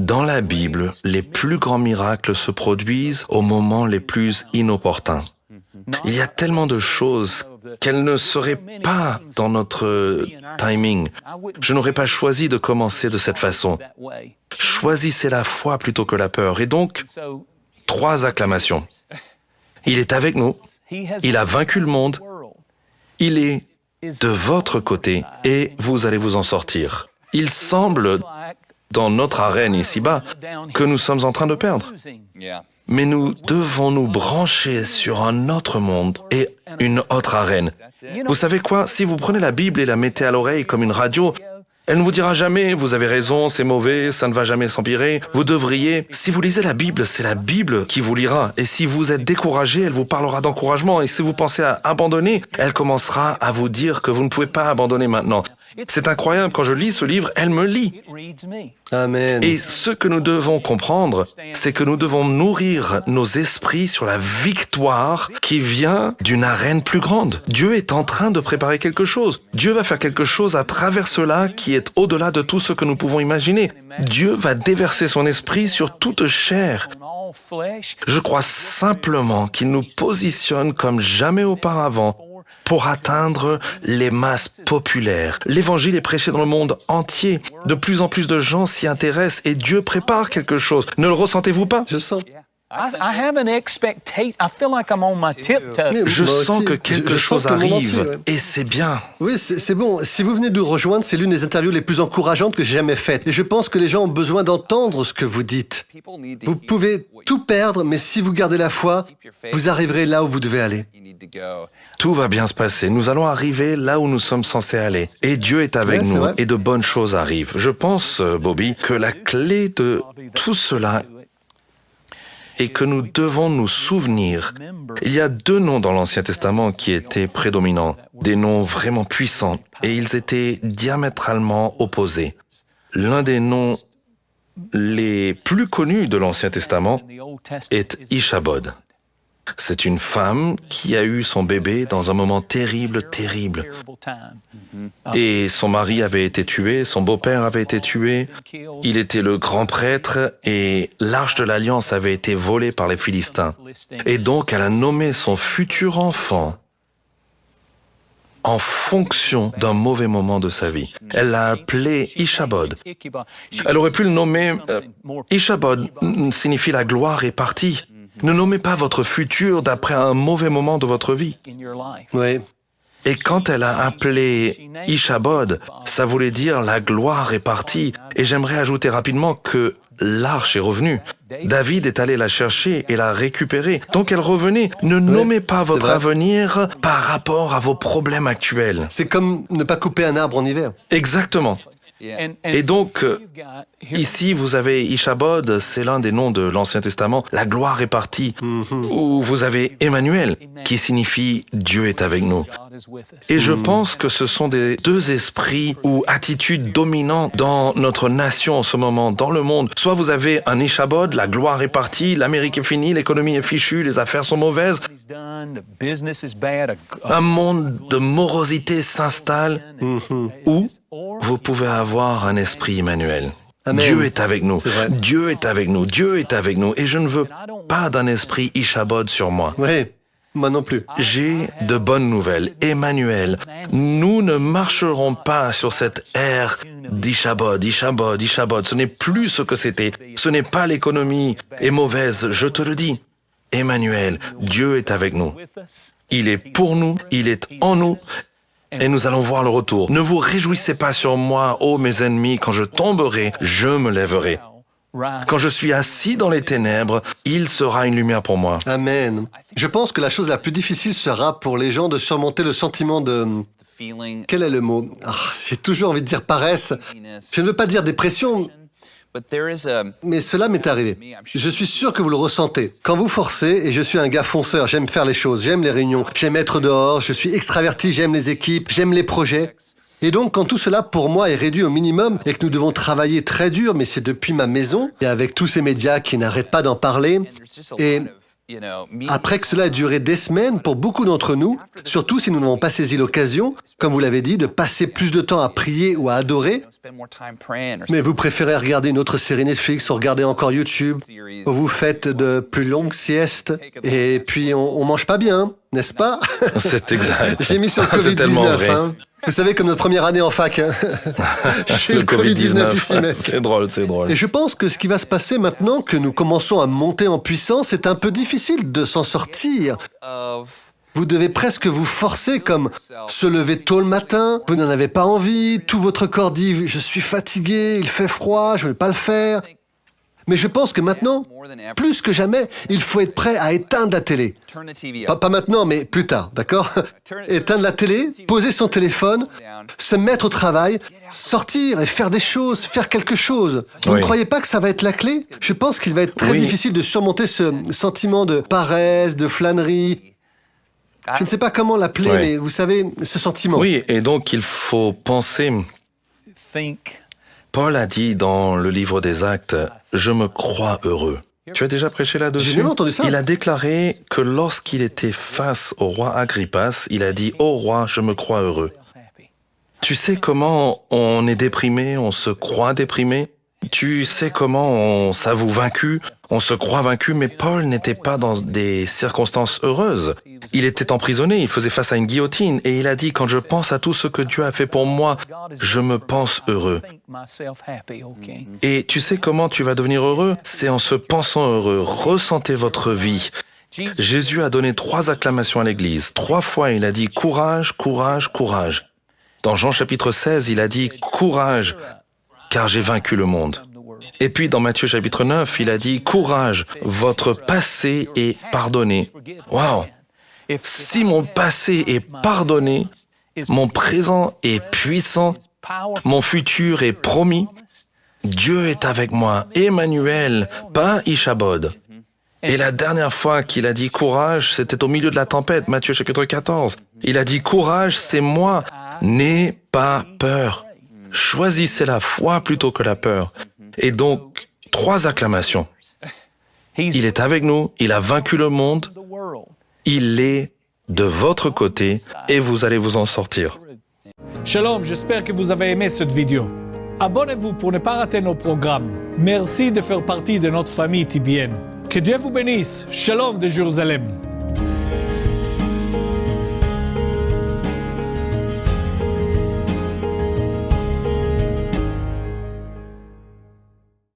Dans la Bible, les plus grands miracles se produisent aux moments les plus inopportuns. Il y a tellement de choses qu'elles ne seraient pas dans notre timing. Je n'aurais pas choisi de commencer de cette façon. Choisissez la foi plutôt que la peur. Et donc, 3 acclamations. Il est avec nous, il a vaincu le monde, il est de votre côté et vous allez vous en sortir. Il semble, dans notre arène ici-bas, que nous sommes en train de perdre. Mais nous devons nous brancher sur un autre monde et une autre arène. Vous savez quoi? Si vous prenez la Bible et la mettez à l'oreille comme une radio, elle ne vous dira jamais « vous avez raison, c'est mauvais, ça ne va jamais s'empirer ». Vous devriez... Si vous lisez la Bible, c'est la Bible qui vous lira. Et si vous êtes découragé, elle vous parlera d'encouragement. Et si vous pensez à abandonner, elle commencera à vous dire que vous ne pouvez pas abandonner maintenant. C'est incroyable, quand je lis ce livre, elle me lit. Amen. Et ce que nous devons comprendre, c'est que nous devons nourrir nos esprits sur la victoire qui vient d'une arène plus grande. Dieu est en train de préparer quelque chose. Dieu va faire quelque chose à travers cela qui est au-delà de tout ce que nous pouvons imaginer. Dieu va déverser son esprit sur toute chair. Je crois simplement qu'il nous positionne comme jamais auparavant pour atteindre les masses populaires. L'Évangile est prêché dans le monde entier. De plus en plus de gens s'y intéressent et Dieu prépare quelque chose. Ne le ressentez-vous pas? Je sens. Je sens que quelque chose arrive et c'est bien. Oui, c'est bon. Si vous venez de nous rejoindre, c'est l'une des interviews les plus encourageantes que j'ai jamais faites. Et je pense que les gens ont besoin d'entendre ce que vous dites. Vous pouvez tout perdre, mais si vous gardez la foi, vous arriverez là où vous devez aller. Tout va bien se passer. Nous allons arriver là où nous sommes censés aller. Et Dieu est avec nous et de bonnes choses arrivent. Je pense, Bobby, que la clé de tout cela est que nous devons nous souvenir. Il y a 2 noms dans l'Ancien Testament qui étaient prédominants, des noms vraiment puissants, et ils étaient diamétralement opposés. L'un des noms les plus connus de l'Ancien Testament est Ichabod. C'est une femme qui a eu son bébé dans un moment terrible. Et son mari avait été tué, son beau-père avait été tué, il était le grand prêtre et l'arche de l'Alliance avait été volée par les Philistins. Et donc elle a nommé son futur enfant en fonction d'un mauvais moment de sa vie. Elle l'a appelé Ichabod. Elle aurait pu le nommer... Ichabod signifie la gloire est partie. Ne nommez pas votre futur d'après un mauvais moment de votre vie. Oui. Et quand elle a appelé Ichabod, ça voulait dire la gloire est partie. Et j'aimerais ajouter rapidement que l'arche est revenue. David est allé la chercher et la récupérer. Donc elle revenait. Ne nommez pas votre avenir par rapport à vos problèmes actuels. C'est comme ne pas couper un arbre en hiver. Exactement. Et donc, ici, vous avez Ichabod, c'est l'un des noms de l'Ancien Testament, la gloire est partie, où vous avez Emmanuel, qui signifie Dieu est avec nous. Et je pense que ce sont des 2 esprits ou attitudes dominantes dans notre nation en ce moment, dans le monde. Soit vous avez un Ichabod, la gloire est partie, l'Amérique est finie, l'économie est fichue, les affaires sont mauvaises. Un monde de morosité s'installe, ou vous pouvez avoir un esprit Emmanuel. Amen. Dieu est avec nous. Dieu est avec nous. Dieu est avec nous. Et je ne veux pas d'un esprit Ichabod sur moi. Oui, moi non plus. J'ai de bonnes nouvelles. Emmanuel, nous ne marcherons pas sur cette ère d'Ichabod. Ce n'est plus ce que c'était. Ce n'est pas l'économie est mauvaise, je te le dis. Emmanuel, Dieu est avec nous. Il est pour nous, il est en nous. Et nous allons voir le retour. Ne vous réjouissez pas sur moi, ô mes ennemis, quand je tomberai, je me lèverai. Quand je suis assis dans les ténèbres, il sera une lumière pour moi. Amen. Je pense que la chose la plus difficile sera pour les gens de surmonter le sentiment de... Quel est le mot? J'ai toujours envie de dire paresse. Je ne veux pas dire dépression, mais cela m'est arrivé. Je suis sûr que vous le ressentez. Quand vous forcez, et je suis un gars fonceur, j'aime faire les choses, j'aime les réunions, j'aime être dehors, je suis extraverti, j'aime les équipes, j'aime les projets. Et donc, quand tout cela, pour moi, est réduit au minimum et que nous devons travailler très dur, mais c'est depuis ma maison, et avec tous ces médias qui n'arrêtent pas d'en parler, et Après que cela ait duré des semaines pour beaucoup d'entre nous, surtout si nous n'avons pas saisi l'occasion, comme vous l'avez dit, de passer plus de temps à prier ou à adorer, mais vous préférez regarder une autre série Netflix ou regarder encore YouTube, ou vous faites de plus longues siestes, et puis on mange pas bien, n'est-ce pas? C'est exact. J'ai mis sur le C'est tellement Covid-19, vrai. hein. Vous savez, comme notre première année en fac, hein. J'ai eu le Covid-19 ici, mais... C'est drôle, c'est drôle. Et je pense que ce qui va se passer maintenant que nous commençons à monter en puissance, c'est un peu difficile de s'en sortir. Vous devez presque vous forcer, comme se lever tôt le matin, vous n'en avez pas envie, tout votre corps dit « je suis fatigué, il fait froid, je ne vais pas le faire ». Mais je pense que maintenant, plus que jamais, il faut être prêt à éteindre la télé. Pas maintenant, mais plus tard, d'accord? Éteindre la télé, poser son téléphone, se mettre au travail, sortir et faire des choses, faire quelque chose. Vous ne croyez pas que ça va être la clé? Je pense qu'il va être très difficile de surmonter ce sentiment de paresse, de flânerie. Je ne sais pas comment l'appeler, mais vous savez, ce sentiment. Oui, et donc il faut penser... Paul a dit dans le livre des Actes, « Je me crois heureux ». Tu as déjà prêché là-dessus? J'ai jamais entendu ça. Il a déclaré que lorsqu'il était face au roi Agrippas, il a dit « Ô roi, je me crois heureux ». Tu sais comment on est déprimé, on se croit déprimé? Tu sais comment on s'avoue vaincu, on se croit vaincu, mais Paul n'était pas dans des circonstances heureuses. Il était emprisonné, il faisait face à une guillotine, et il a dit, quand je pense à tout ce que Dieu a fait pour moi, je me pense heureux. Et tu sais comment tu vas devenir heureux? C'est en se pensant heureux. Ressentez votre vie. Jésus a donné 3 acclamations à l'Église. 3 fois, il a dit, courage, courage, courage. Dans Jean chapitre 16, il a dit, courage, car j'ai vaincu le monde. Et puis dans Matthieu chapitre 9, il a dit, courage, votre passé est pardonné. Waouh! Si mon passé est pardonné, mon présent est puissant, mon futur est promis, Dieu est avec moi, Emmanuel, pas Ichabod. Et la dernière fois qu'il a dit courage, c'était au milieu de la tempête, Matthieu chapitre 14. Il a dit courage, c'est moi, n'aie pas peur. Choisissez la foi plutôt que la peur. Et donc, 3 acclamations. Il est avec nous, il a vaincu le monde, il est de votre côté et vous allez vous en sortir. Shalom, j'espère que vous avez aimé cette vidéo. Abonnez-vous pour ne pas rater nos programmes. Merci de faire partie de notre famille TBN. Que Dieu vous bénisse. Shalom de Jérusalem.